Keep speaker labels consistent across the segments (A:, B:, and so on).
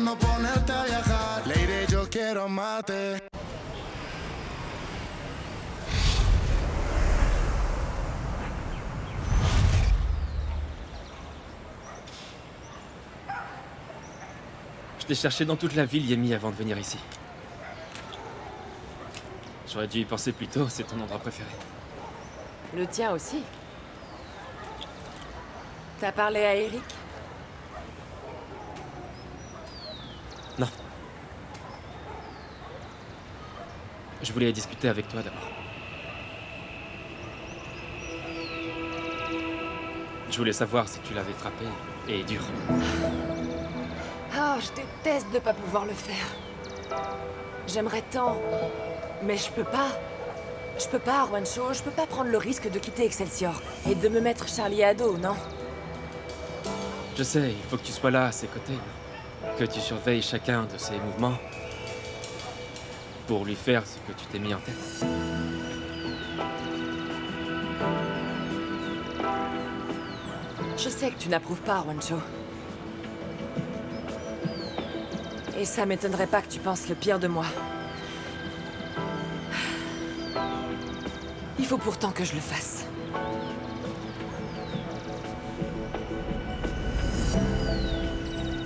A: intentando ponerte a viajar. Lady, yo quiero mate.
B: Je t'ai cherché dans toute la ville, Yemi, avant de venir ici. J'aurais dû y penser plus tôt, c'est ton endroit préféré.
C: Le tien aussi. T'as parlé à Eric?
B: Non. Je voulais discuter avec toi d'abord. Je voulais savoir si tu l'avais frappé, et dur.
C: Oh, je déteste de pas pouvoir le faire. J'aimerais tant, mais je peux pas. Je peux pas, Juancho, je peux pas prendre le risque de quitter Excelsior et de me mettre Charlie à dos, non?
B: Je sais, il faut que tu sois là à ses côtés. Que tu surveilles chacun de ses mouvements. Pour lui faire ce que tu t'es mis en tête.
C: Je sais que tu n'approuves pas, Juancho. Et ça m'étonnerait pas que tu penses le pire de moi. Il faut pourtant que je le fasse.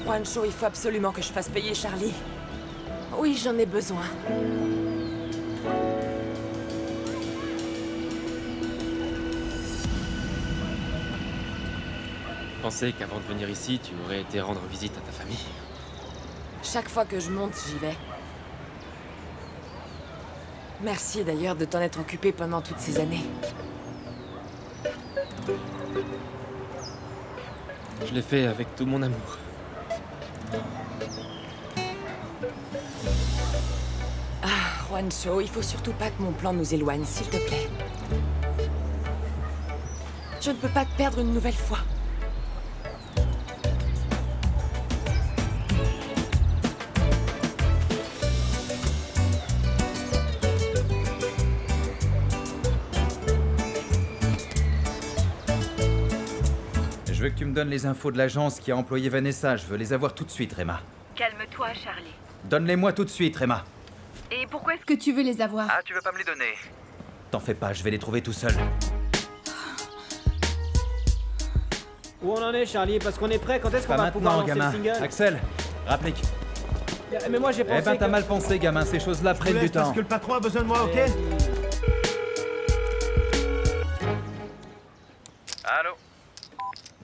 C: Juancho, il faut absolument que je fasse payer Charlie. Oui, j'en ai besoin.
B: Je pensais qu'avant de venir ici, tu aurais été rendre visite à ta famille.
C: Chaque fois que je monte, j'y vais. Merci d'ailleurs de t'en être occupé pendant toutes ces années.
B: Je l'ai fait avec tout mon amour.
C: Ah, Juancho, il faut surtout pas que mon plan nous éloigne, s'il te plaît. Je ne peux pas te perdre une nouvelle fois.
D: Je veux que tu me donnes les infos de l'agence qui a employé Vanessa. Je veux les avoir tout de suite, Rema.
E: Calme-toi, Charlie.
D: Donne-les-moi tout de suite, Rema.
E: Et pourquoi est-ce
F: Que tu veux les avoir?
D: Ah, tu veux pas me les donner? T'en fais pas, je vais les trouver tout seul.
G: Où on en est, Charlie? Parce qu'on est prêt, quand est-ce qu'on
D: Pas
G: va pouvoir
D: maintenant,
G: lancer
D: gamin.
G: le single?
D: Axel, rapplique.
G: Mais moi j'ai pensé
D: Eh ben, t'as
G: que...
D: mal pensé, gamin. Ces choses-là prennent du temps.
H: Parce que le patron a besoin de moi, ok?
D: Allô?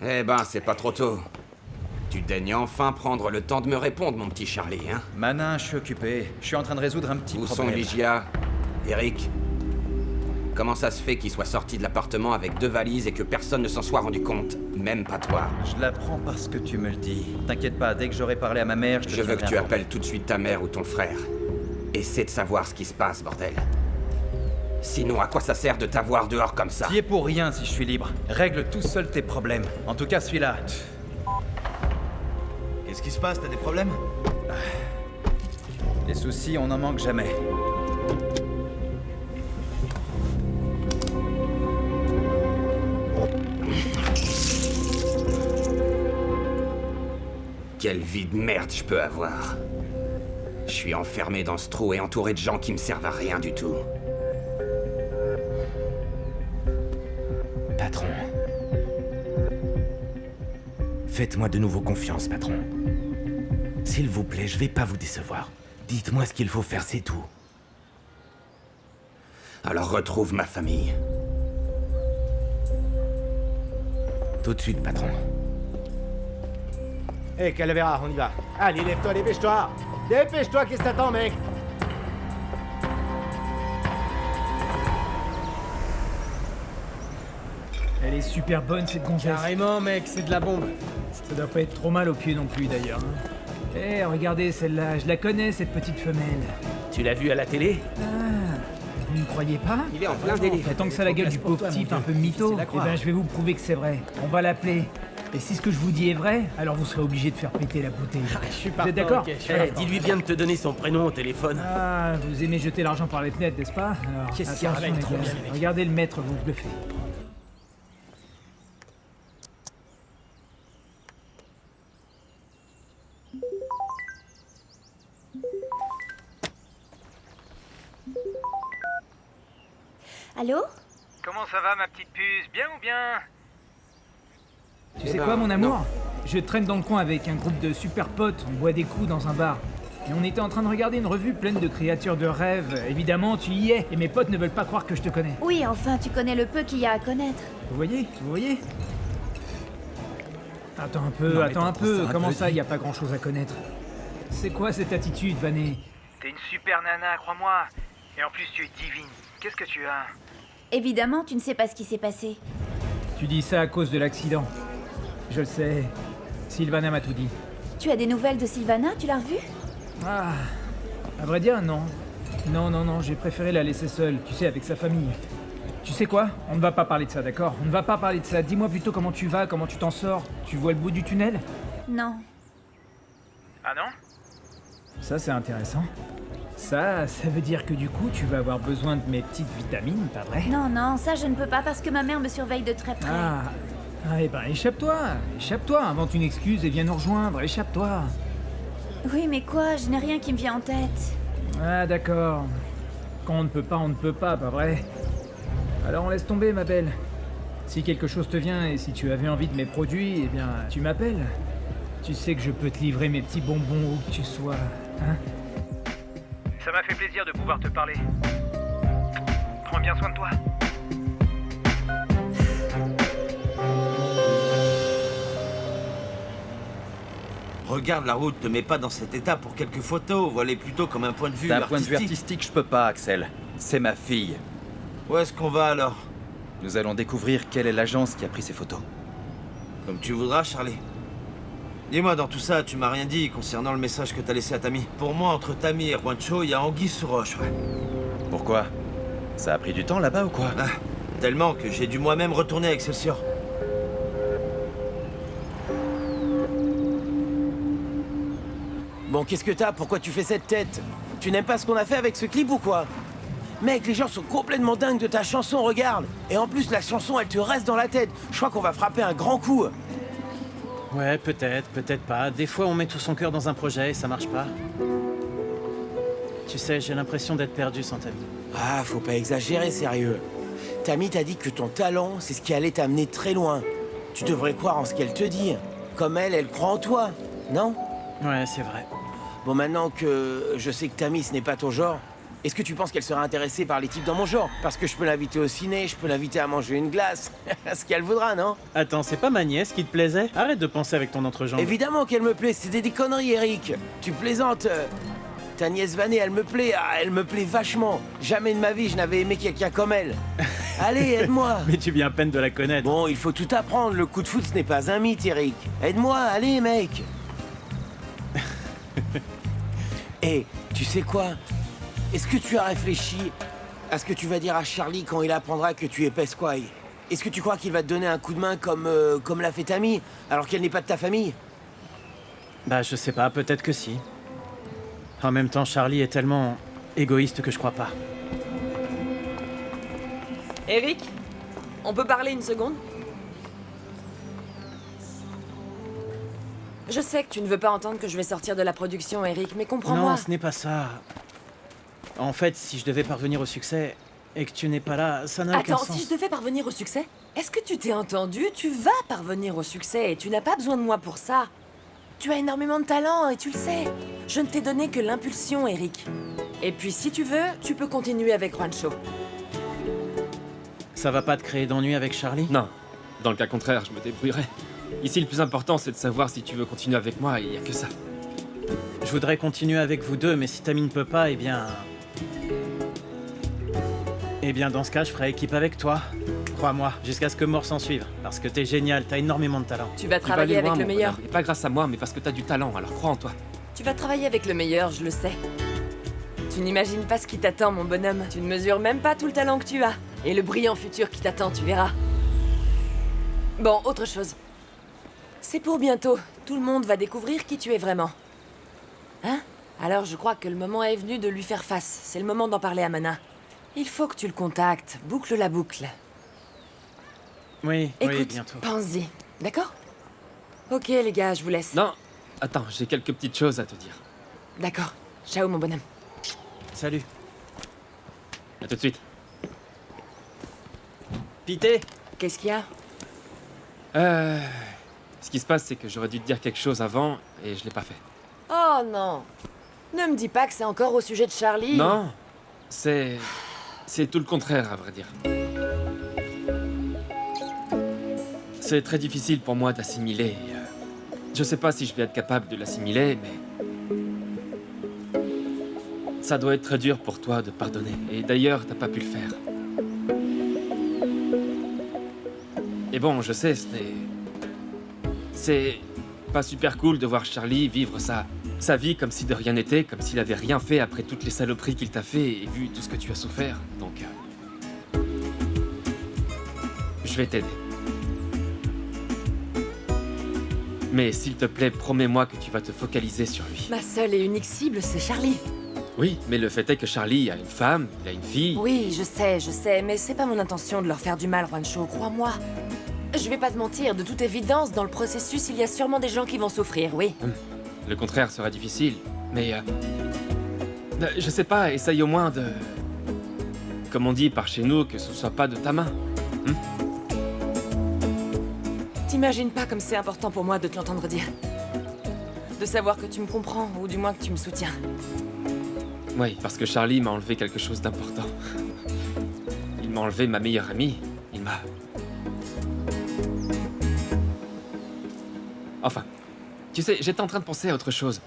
I: Eh ben, c'est pas trop tôt. Tu daignes enfin prendre le temps de me répondre, mon petit Charlie, hein?
D: Manin, je suis occupé. Je suis en train de résoudre un petit
I: Où
D: problème.
I: sont Ligia? Eric? Comment ça se fait qu'il soit sorti de l'appartement avec 2 valises et que personne ne s'en soit rendu compte? Même pas toi.
D: Je l'apprends parce que tu me le dis. T'inquiète pas, dès que j'aurai parlé à ma mère, je te
I: Je veux que
D: tiendrai
I: tu
D: informé.
I: appelles tout de suite ta mère ou ton frère. Essaie de savoir ce qui se passe, bordel. Sinon, à quoi ça sert de t'avoir dehors comme ça?
D: T'y es pour rien si je suis libre. Règle tout seul tes problèmes. En tout cas, celui-là.
H: Qu'est-ce qui se passe? T'as des problèmes?
D: Les soucis, on n'en manque jamais.
I: Quelle vie de merde je peux avoir. Je suis enfermé dans ce trou et entouré de gens qui me servent à rien du tout.
J: Patron. Faites-moi de nouveau confiance, patron. S'il vous plaît, je vais pas vous décevoir. Dites-moi ce qu'il faut faire, c'est tout.
I: Alors retrouve ma famille.
J: Tout de suite, patron.
H: Hé, Calavera, on y va. Allez, lève-toi, dépêche-toi! Dépêche-toi, qu'est-ce que t'attends, mec?
K: Elle est super bonne cette gonzesse.
G: Carrément, mec, c'est de la bombe.
K: Ça doit pas être trop mal au pied non plus d'ailleurs. Eh, regardez celle-là, je la connais cette petite femelle.
J: Tu l'as vu à la télé?
K: Ah, vous ne croyez pas?
I: Il est en plein délire.
K: Tant que ça la gueule du pauvre type un peu mytho, eh ben je vais vous prouver que c'est vrai. On va l'appeler. Et si ce que je vous dis est vrai, alors vous serez obligé de faire péter la bouteille.
G: Je suis
K: Vous êtes d'accord?
J: Dis-lui bien de te donner son prénom au téléphone.
K: Ah, vous aimez jeter l'argent par les fenêtres, n'est-ce pas? Alors,
J: Qu'est-ce qu'il y a?
K: attention,
J: Arrête,
K: les
J: trop
K: gars.
J: bien, mec.
K: Regardez le maître, vous le faites.
F: Allô?
K: Comment ça va, ma petite puce? Bien ou bien? Tu sais
I: ben,
K: quoi, mon amour?
I: non.
K: Je traîne dans le coin avec un groupe de super potes, on boit des coups dans un bar. Et on était en train de regarder une revue pleine de créatures de rêve. Évidemment, tu y es, et mes potes ne veulent pas croire que je te connais.
F: Oui, enfin, tu connais le peu qu'il y a à connaître.
K: Vous voyez? Vous voyez? Attends un
D: Non,
K: peu,
D: mais
K: attends un
D: t'en
K: peu.
D: penses un
K: Comment
D: peu,
K: ça,
D: dis.
K: y a pas grand chose à connaître? C'est quoi cette attitude, Vané?
G: T'es une super nana, crois-moi. Et en plus, tu es divine. Qu'est-ce que tu as?
F: Évidemment, tu ne sais pas ce qui s'est passé.
K: Tu dis ça à cause de l'accident. Je le sais. Sylvana m'a tout dit.
F: Tu as des nouvelles de Sylvana? Tu l'as revue?
K: Ah, à vrai dire, non. Non, j'ai préféré la laisser seule, tu sais, avec sa famille. Tu sais quoi? On ne va pas parler de ça, d'accord? On ne va pas parler de ça. Dis-moi plutôt comment tu vas, comment tu t'en sors. Tu vois le bout du tunnel?
F: Non.
G: Ah non?
K: Ça, c'est intéressant. Ça veut dire que du coup, tu vas avoir besoin de mes petites vitamines, pas vrai?
F: Non, ça je ne peux pas parce que ma mère me surveille de très près.
K: Eh ben, échappe-toi, invente une excuse et viens nous rejoindre, échappe-toi.
F: Oui, mais quoi? Je n'ai rien qui me vient en tête.
K: Ah, d'accord. Quand on ne peut pas, pas vrai? Alors on laisse tomber, ma belle. Si quelque chose te vient et si tu avais envie de mes produits, eh bien, tu m'appelles. Tu sais que je peux te livrer mes petits bonbons où que tu sois, hein?
G: Ça m'a fait plaisir de pouvoir te parler. Prends bien soin de toi.
L: Regarde, la route te met pas dans cet état pour quelques photos. Vois-les plutôt comme un point de vue
D: D'un
L: artistique.
D: point de vue artistique, je peux pas, Axel. C'est ma fille.
L: Où est-ce qu'on va alors?
D: Nous allons découvrir quelle est l'agence qui a pris ces photos.
L: Comme tu voudras, Charlie. Dis-moi, dans tout ça, tu m'as rien dit concernant le message que t'as laissé à Tammy. Pour moi, entre Tammy et Juancho, il y a anguille sous roche, ouais.
D: Pourquoi? Ça a pris du temps là-bas ou quoi?
L: Ah, tellement que j'ai dû moi-même retourner à Excelsior.
M: Bon, qu'est-ce que t'as? Pourquoi tu fais cette tête? Tu n'aimes pas ce qu'on a fait avec ce clip ou quoi? Mec, les gens sont complètement dingues de ta chanson, regarde! Et en plus, la chanson, elle te reste dans la tête. Je crois qu'on va frapper un grand coup.
N: Ouais, peut-être, peut-être pas. Des fois, on met tout son cœur dans un projet et ça marche pas. Tu sais, j'ai l'impression d'être perdu sans Tammy.
M: Ah, faut pas exagérer, sérieux. Tammy t'a dit que ton talent, c'est ce qui allait t'amener très loin. Tu devrais croire en ce qu'elle te dit. Comme elle croit en toi, non?
N: Ouais, c'est vrai.
M: Bon, maintenant que je sais que Tammy, ce n'est pas ton genre, est-ce que tu penses qu'elle serait intéressée par les types dans mon genre? Parce que je peux l'inviter au ciné, je peux l'inviter à manger une glace, ce qu'elle voudra, non?
N: Attends, c'est pas ma nièce qui te plaisait? Arrête de penser avec ton entrejambe.
M: Évidemment qu'elle me plaît, c'est des conneries, Eric. Tu plaisantes. Ta nièce Vané, elle me plaît, elle me plaît vachement. Jamais de ma vie, je n'avais aimé quelqu'un comme elle. Allez, aide-moi.
N: Mais tu viens à peine de la connaître.
M: Bon, il faut tout apprendre, le coup de foot, ce n'est pas un mythe, Eric. Aide-moi, allez, mec. Et tu sais quoi? Est-ce que tu as réfléchi à ce que tu vas dire à Charlie quand il apprendra que tu es Pesquay? Est-ce que tu crois qu'il va te donner un coup de main comme l'a fait Tammy, alors qu'elle n'est pas de ta famille?
N: Bah, je sais pas, peut-être que si. En même temps, Charlie est tellement égoïste que je crois pas.
C: Eric, on peut parler une seconde? Je sais que tu ne veux pas entendre que je vais sortir de la production, Eric, mais comprends-moi.
N: Non, ce n'est pas ça. En fait, si je devais parvenir au succès et que tu n'es pas là, ça n'a aucun
C: Attends,
N: sens.
C: si je devais parvenir au succès? Est-ce que tu t'es entendu? Tu vas parvenir au succès et tu n'as pas besoin de moi pour ça. Tu as énormément de talent et tu le sais. Je ne t'ai donné que l'impulsion, Eric. Et puis si tu veux, tu peux continuer avec Juancho.
N: Ça va pas te créer d'ennui avec Charlie?
B: Non. Dans le cas contraire, je me débrouillerai. Ici, le plus important, c'est de savoir si tu veux continuer avec moi, et il n'y a que ça.
N: Je voudrais continuer avec vous deux, mais si Tammy ne peut pas, eh bien, dans ce cas, je ferai équipe avec toi. Crois-moi, jusqu'à ce que mort s'en suive. Parce que t'es génial, t'as énormément de talent.
C: Tu vas travailler avec le meilleur.
B: Et pas grâce à moi, mais parce que t'as du talent, alors crois en toi.
C: Tu vas travailler avec le meilleur, je le sais. Tu n'imagines pas ce qui t'attend, mon bonhomme. Tu ne mesures même pas tout le talent que tu as. Et le brillant futur qui t'attend, tu verras. Bon, autre chose. C'est pour bientôt. Tout le monde va découvrir qui tu es vraiment. Hein? Alors je crois que le moment est venu de lui faire face. C'est le moment d'en parler à Mana. Il faut que tu le contactes. Boucle la boucle.
N: Oui,
C: Écoute,
N: oui, bientôt.
C: pense-y. D'accord? Ok, les gars, je vous laisse.
B: Non, attends, j'ai quelques petites choses à te dire.
C: D'accord. Ciao, mon bonhomme.
N: Salut.
B: À tout de suite.
N: Pité?
C: Qu'est-ce qu'il y a?
B: Ce qui se passe, c'est que j'aurais dû te dire quelque chose avant et je l'ai pas fait.
C: Oh non! Ne me dis pas que c'est encore au sujet de Charlie.
B: Non, c'est tout le contraire, à vrai dire. C'est très difficile pour moi d'assimiler. Je sais pas si je vais être capable de l'assimiler, mais... Ça doit être très dur pour toi de pardonner. Et d'ailleurs, t'as pas pu le faire. Et bon, je sais, c'est pas super cool de voir Charlie vivre sa vie comme si de rien n'était, comme s'il avait rien fait après toutes les saloperies qu'il t'a fait et vu tout ce que tu as souffert. Donc... je vais t'aider. Mais s'il te plaît, promets-moi que tu vas te focaliser sur lui.
C: Ma seule et unique cible, c'est Charlie.
B: Oui, mais le fait est que Charlie a une femme, il a une fille...
C: Oui, je sais, mais c'est pas mon intention de leur faire du mal, Juancho, crois-moi. Je vais pas te mentir, de toute évidence, dans le processus, il y a sûrement des gens qui vont souffrir, oui.
B: Le contraire sera difficile, mais... je sais pas, essaye au moins de... Comme on dit par chez nous, que ce soit pas de ta main.
C: T'imagines pas comme c'est important pour moi de te l'entendre dire. De savoir que tu me comprends, ou du moins que tu me soutiens.
B: Oui, parce que Charlie m'a enlevé quelque chose d'important. Il m'a enlevé ma meilleure amie. Il m'a... Enfin, tu sais, j'étais en train de penser à autre chose.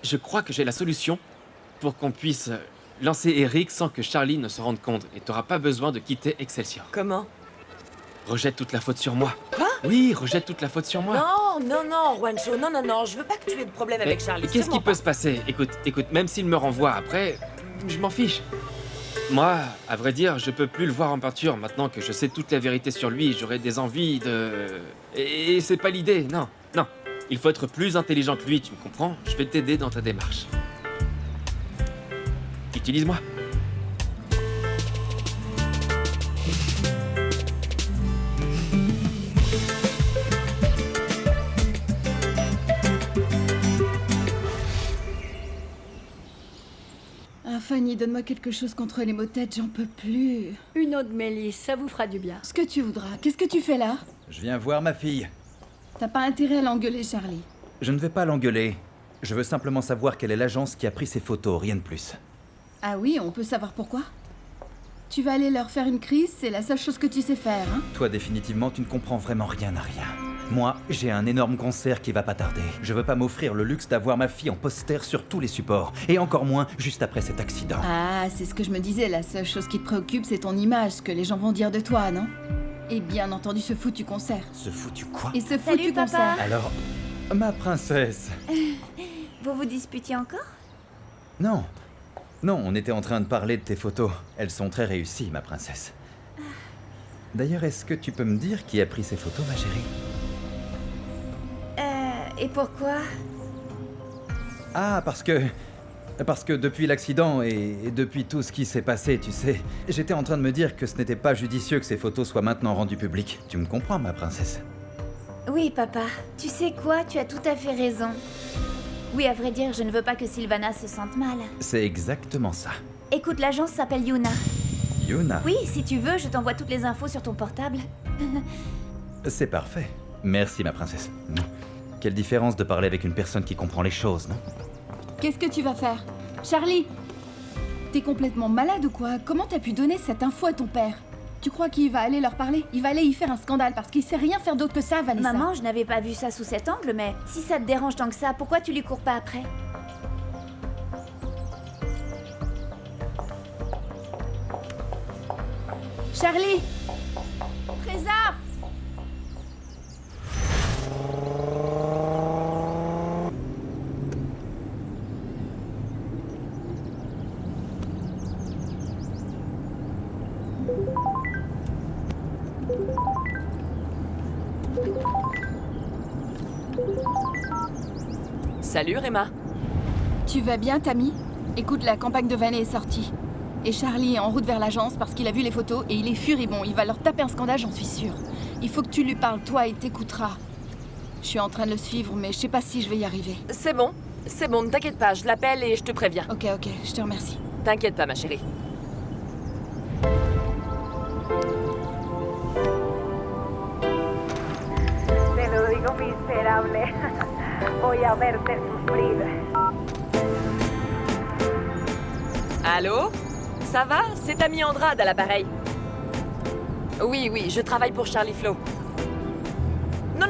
B: Je crois que j'ai la solution pour qu'on puisse lancer Eric sans que Charlie ne se rende compte. Et t'auras pas besoin de quitter Excelsior.
C: Comment?
B: Rejette toute la faute sur moi.
C: Quoi?
B: Oui, rejette toute la faute sur moi.
C: Non, Juancho, non, je veux pas que tu aies de problème avec Charlie.
B: Qu'est-ce qui peut se passer? Écoute, même s'il me renvoie après, je m'en fiche. Moi, à vrai dire, je peux plus le voir en peinture. Maintenant que je sais toute la vérité sur lui, j'aurais des envies de... Et c'est pas l'idée, non. Il faut être plus intelligent que lui, tu me comprends? Je vais t'aider dans ta démarche. Utilise-moi.
O: Fanny, donne-moi quelque chose contre les maux de tête, j'en peux plus.
P: Une eau de mélisse, ça vous fera du bien.
O: Ce que tu voudras. Qu'est-ce que tu fais là?
D: Je viens voir ma fille.
O: T'as pas intérêt à l'engueuler, Charlie.
D: Je ne vais pas l'engueuler. Je veux simplement savoir quelle est l'agence qui a pris ces photos, rien de plus.
O: Ah oui, on peut savoir pourquoi? Tu vas aller leur faire une crise, c'est la seule chose que tu sais faire, hein?
D: Toi, définitivement, tu ne comprends vraiment rien à rien. Moi, j'ai un énorme concert qui va pas tarder. Je veux pas m'offrir le luxe d'avoir ma fille en poster sur tous les supports. Et encore moins juste après cet accident.
O: Ah, c'est ce que je me disais, la seule chose qui te préoccupe, c'est ton image, ce que les gens vont dire de toi, non? Et bien entendu, ce foutu concert.
D: Ce foutu quoi?
O: Et ce foutu concert.
D: Alors, ma princesse...
F: Vous vous disputiez encore?
D: Non, on était en train de parler de tes photos. Elles sont très réussies, ma princesse. D'ailleurs, est-ce que tu peux me dire qui a pris ces photos, ma chérie?
F: Et pourquoi?
D: Ah, parce que depuis l'accident et depuis tout ce qui s'est passé, tu sais, j'étais en train de me dire que ce n'était pas judicieux que ces photos soient maintenant rendues publiques. Tu me comprends, ma princesse?
F: Oui, papa. Tu sais quoi? Tu as tout à fait raison. Oui, à vrai dire, je ne veux pas que Sylvana se sente mal.
D: C'est exactement ça.
F: Écoute, l'agence s'appelle Yuna.
D: Yuna?
F: Oui, si tu veux, je t'envoie toutes les infos sur ton portable.
D: C'est parfait. Merci, ma princesse. Quelle différence de parler avec une personne qui comprend les choses, non?
O: Qu'est-ce que tu vas faire? Charlie! T'es complètement malade ou quoi? Comment t'as pu donner cette info à ton père? Tu crois qu'il va aller leur parler? Il va aller y faire un scandale parce qu'il sait rien faire d'autre que ça, Vanessa.
F: Maman, je n'avais pas vu ça sous cet angle, mais si ça te dérange tant que ça, pourquoi tu lui cours pas après?
O: Charlie! Trésor!
C: Salut, Réma.
O: Tu vas bien, Tammy? Écoute, la campagne de Vanessa est sortie. Et Charlie est en route vers l'agence parce qu'il a vu les photos et il est furibond. Il va leur taper un scandale, j'en suis sûre. Il faut que tu lui parles, toi, et t'écouteras. Je suis en train de le suivre, mais je sais pas si je vais y arriver.
C: C'est bon, ne t'inquiète pas, je l'appelle et je te préviens.
O: Ok, je te remercie.
C: T'inquiète pas, ma chérie.
E: voy a verte sufrir.
C: Allô? Ça va? C'est Tammy Andrade à l'appareil. Oui, je travaille pour Charlie Flo. Non,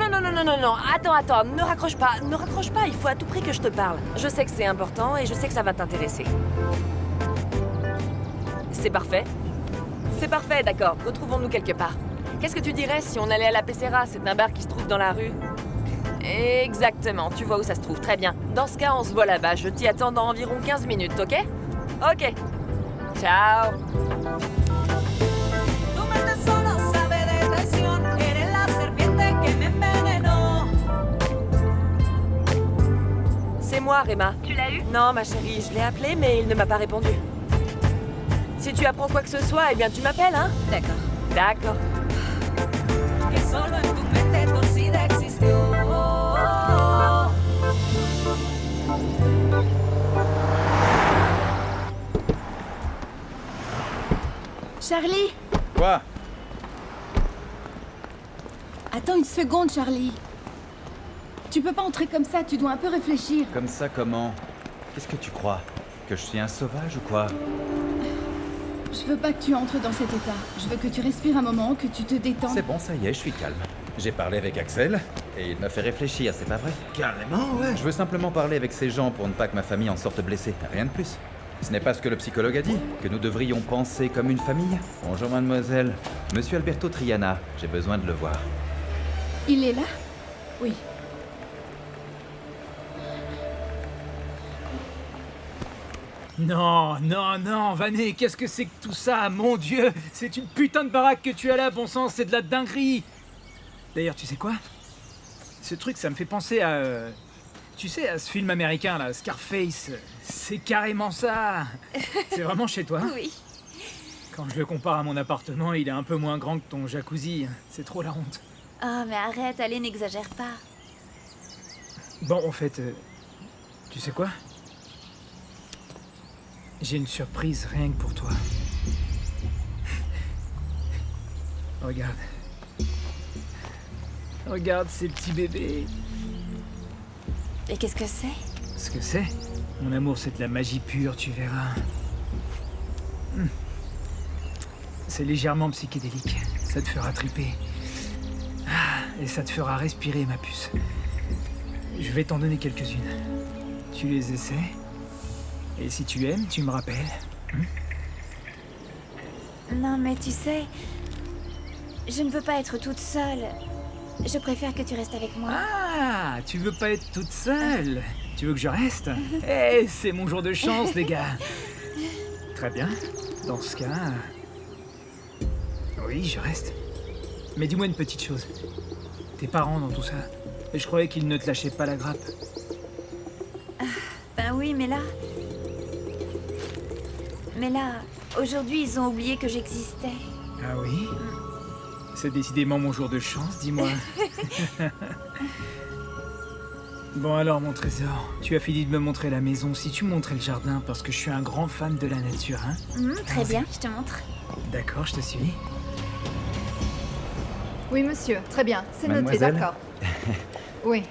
C: attends, ne raccroche pas, il faut à tout prix que je te parle. Je sais que c'est important et je sais que ça va t'intéresser. C'est parfait, d'accord, retrouvons-nous quelque part. Qu'est-ce que tu dirais si on allait à la Pecera? C'est un bar qui se trouve dans la rue. Exactement, tu vois où ça se trouve, très bien. Dans ce cas, on se voit là-bas, je t'y attends dans environ 15 minutes, ok? Ok. Ciao. C'est moi, Rema.
E: Tu l'as eu?
C: Non, ma chérie, je l'ai appelé, mais il ne m'a pas répondu. Si tu apprends quoi que ce soit, eh bien tu m'appelles, hein? D'accord.
O: Charlie!
D: Quoi?
O: Attends une seconde, Charlie. Tu peux pas entrer comme ça, tu dois un peu réfléchir.
D: Comme ça, comment? Qu'est-ce que tu crois? Que je suis un sauvage ou quoi?
O: Je veux pas que tu entres dans cet état. Je veux que tu respires un moment, que tu te détends.
D: C'est bon, ça y est, je suis calme. J'ai parlé avec Axel, et il m'a fait réfléchir, c'est pas vrai?
L: Carrément, ouais.
D: Je veux simplement parler avec ces gens pour ne pas que ma famille en sorte blessée, rien de plus. Ce n'est pas ce que le psychologue a dit, que nous devrions penser comme une famille. Bonjour mademoiselle. Monsieur Alberto Triana, j'ai besoin de le voir.
O: Il est là? Oui.
K: Non, Vané, qu'est-ce que c'est que tout ça? Mon Dieu, c'est une putain de baraque que tu as là, bon sang, c'est de la dinguerie. D'ailleurs, tu sais quoi? Ce truc, ça me fait penser à... tu sais, à ce film américain, là, Scarface. C'est carrément ça. C'est vraiment chez toi?
F: Oui.
K: Quand je le compare à mon appartement, il est un peu moins grand que ton jacuzzi. C'est trop la honte.
F: Oh, mais arrête, allez, n'exagère pas.
K: Bon, en fait, tu sais quoi? J'ai une surprise rien que pour toi. Regarde. Regarde ces petits bébés.
F: Et qu'est-ce que c'est?
K: Ce que c'est? Mon amour, c'est de la magie pure, tu verras. C'est légèrement psychédélique. Ça te fera triper. Et ça te fera respirer, ma puce. Je vais t'en donner quelques-unes. Tu les essaies. Et si tu aimes, tu me rappelles.
F: Non, mais tu sais... Je ne veux pas être toute seule. Je préfère que tu restes avec moi.
K: Ah, tu veux pas être toute seule? Tu veux que je reste? Eh, c'est mon jour de chance, les gars. Très bien. Dans ce cas... Oui, je reste. Mais dis-moi une petite chose. Tes parents dans tout ça, je croyais qu'ils ne te lâchaient pas la grappe.
F: Ben oui, mais là... aujourd'hui, ils ont oublié que j'existais.
K: Ah oui? C'est décidément mon jour de chance, dis-moi. Bon alors, mon trésor, tu as fini de me montrer la maison. Si tu montrais le jardin, parce que je suis un grand fan de la nature, hein?
F: Très bien, je te montre.
K: D'accord, je te suis.
Q: Oui, monsieur, très bien, c'est noté,
D: Mademoiselle.
Q: d'accord. Oui.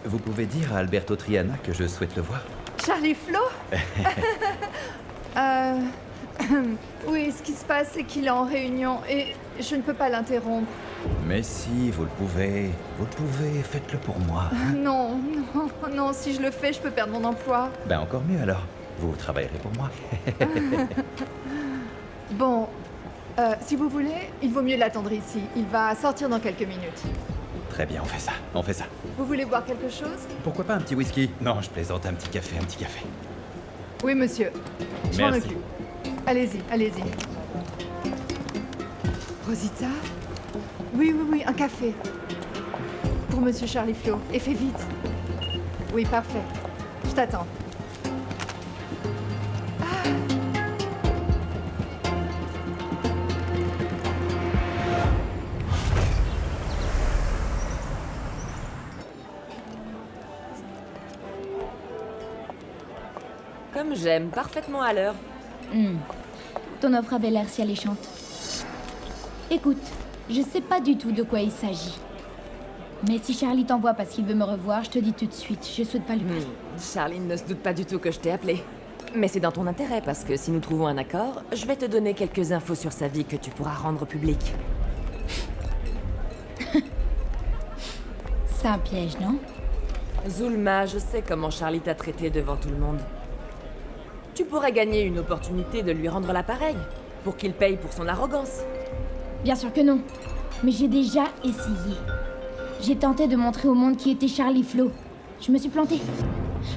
D: Vous pouvez dire à Alberto Triana que je souhaite le voir?
Q: Charlie Flo? Oui, ce qui se passe, c'est qu'il est en réunion et je ne peux pas l'interrompre.
D: Mais si, vous le pouvez, faites-le pour moi.
Q: Non, si je le fais, je peux perdre mon emploi.
D: Ben encore mieux alors, vous travaillerez pour moi.
Q: Bon, si vous voulez, il vaut mieux l'attendre ici. Il va sortir dans quelques minutes.
D: Très bien, on fait ça.
Q: Vous voulez boire quelque chose?
D: Pourquoi pas un petit whisky? Non, je plaisante, un petit café.
Q: Oui, monsieur. Je m'en
D: Merci.
Q: occupe. Allez-y. Rosita? Oui, un café. Pour monsieur Charlie Flo. Et fais vite. Oui, parfait. Je t'attends.
C: Comme j'aime, parfaitement à l'heure.
F: Ton offre avait l'air si alléchante. Écoute, je sais pas du tout de quoi il s'agit. Mais si Charlie t'envoie parce qu'il veut me revoir, je te dis tout de suite, je souhaite pas lui parler.
C: Charlie ne se doute pas du tout que je t'ai appelé. Mais c'est dans ton intérêt, parce que si nous trouvons un accord, je vais te donner quelques infos sur sa vie que tu pourras rendre publiques.
F: C'est un piège, non?
C: Zulma, je sais comment Charlie t'a traité devant tout le monde. Tu pourrais gagner une opportunité de lui rendre l'appareil, pour qu'il paye pour son arrogance.
F: Bien sûr que non. Mais j'ai déjà essayé. J'ai tenté de montrer au monde qui était Charlie Flo. Je me suis plantée.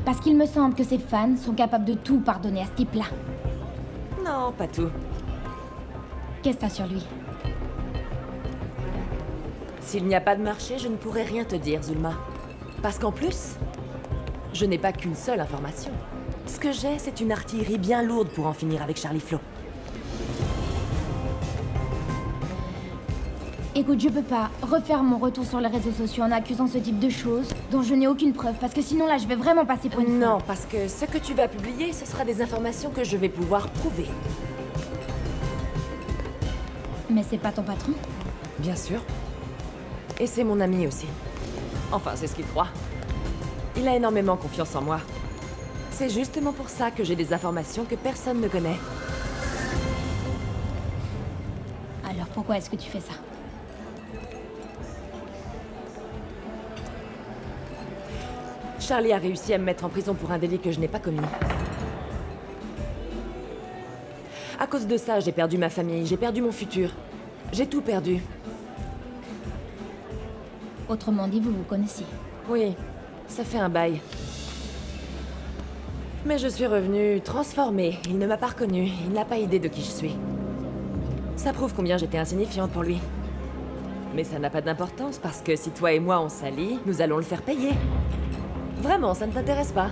F: Parce qu'il me semble que ses fans sont capables de tout pardonner à ce type-là.
C: Non, pas tout.
F: Qu'est-ce que t'as sur lui?
C: S'il n'y a pas de marché, je ne pourrai rien te dire, Zulma. Parce qu'en plus, je n'ai pas qu'une seule information. Ce que j'ai, c'est une artillerie bien lourde pour en finir avec Charlie Flo.
F: Écoute, je peux pas refaire mon retour sur les réseaux sociaux en accusant ce type de choses dont je n'ai aucune preuve, parce que sinon là, je vais vraiment passer pour une
C: Non,
F: folle.
C: parce que ce que tu vas publier, ce sera des informations que je vais pouvoir prouver.
F: Mais c'est pas ton patron?
C: Bien sûr. Et c'est mon ami aussi. Enfin, c'est ce qu'il croit. Il a énormément confiance en moi. C'est justement pour ça que j'ai des informations que personne ne connaît.
F: Alors pourquoi est-ce que tu fais ça?
C: Charlie a réussi à me mettre en prison pour un délit que je n'ai pas commis. À cause de ça, j'ai perdu ma famille, j'ai perdu mon futur. J'ai tout perdu.
F: Autrement dit, vous vous connaissiez.
C: Oui, ça fait un bail. Mais je suis revenue transformée. Il ne m'a pas reconnue. Il n'a pas idée de qui je suis. Ça prouve combien j'étais insignifiante pour lui. Mais ça n'a pas d'importance parce que si toi et moi on s'allie, nous allons le faire payer. Vraiment, ça ne t'intéresse pas?